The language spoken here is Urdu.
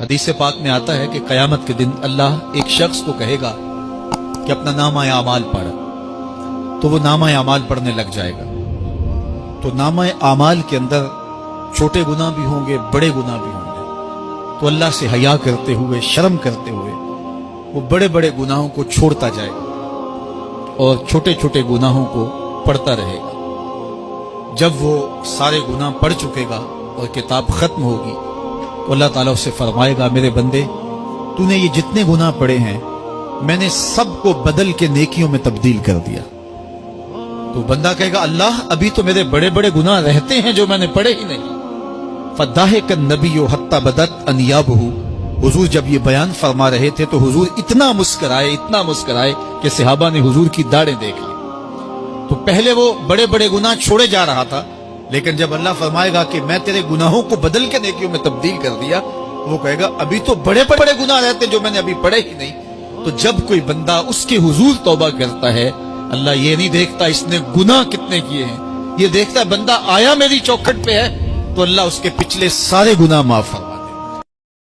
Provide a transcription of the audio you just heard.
حدیث پاک میں آتا ہے کہ قیامت کے دن اللہ ایک شخص کو کہے گا کہ اپنا نامہ اعمال پڑھ، تو وہ نامہ اعمال پڑھنے لگ جائے گا۔ تو نامہ اعمال کے اندر چھوٹے گناہ بھی ہوں گے، بڑے گناہ بھی ہوں گے، تو اللہ سے حیا کرتے ہوئے، شرم کرتے ہوئے وہ بڑے بڑے گناہوں کو چھوڑتا جائے گا اور چھوٹے چھوٹے گناہوں کو پڑھتا رہے گا۔ جب وہ سارے گناہ پڑھ چکے گا اور کتاب ختم ہوگی تو اللہ تعالیٰ اسے فرمائے گا، میرے بندے تو نے یہ جتنے گناہ پڑھے ہیں میں نے سب کو بدل کے نیکیوں میں تبدیل کر دیا۔ تو بندہ کہے گا، اللہ ابھی تو میرے بڑے بڑے گناہ رہتے ہیں جو میں نے پڑھے ہی نہیں۔ فَضَحِكَ النَّبِيُّ حَتَّى بَدَتْ أَنْيَابُهُ۔ حضور جب یہ بیان فرما رہے تھے تو حضور اتنا مسکرائے کہ صحابہ نے حضور کی داڑھیں دیکھ لی۔ تو پہلے وہ بڑے بڑے گناہ چھوڑے جا رہا تھا، لیکن جب اللہ فرمائے گا کہ میں تیرے گناہوں کو بدل کے نیکیوں میں تبدیل کر دیا، وہ کہے گا ابھی تو بڑے بڑے گناہ رہتے جو میں نے ابھی پڑھے ہی نہیں۔ تو جب کوئی بندہ اس کے حضور توبہ کرتا ہے، اللہ یہ نہیں دیکھتا اس نے گناہ کتنے کیے ہیں، یہ دیکھتا ہے بندہ آیا میری چوکھٹ پہ ہے تو اللہ اس کے پچھلے سارے گناہ معاف فرمائے۔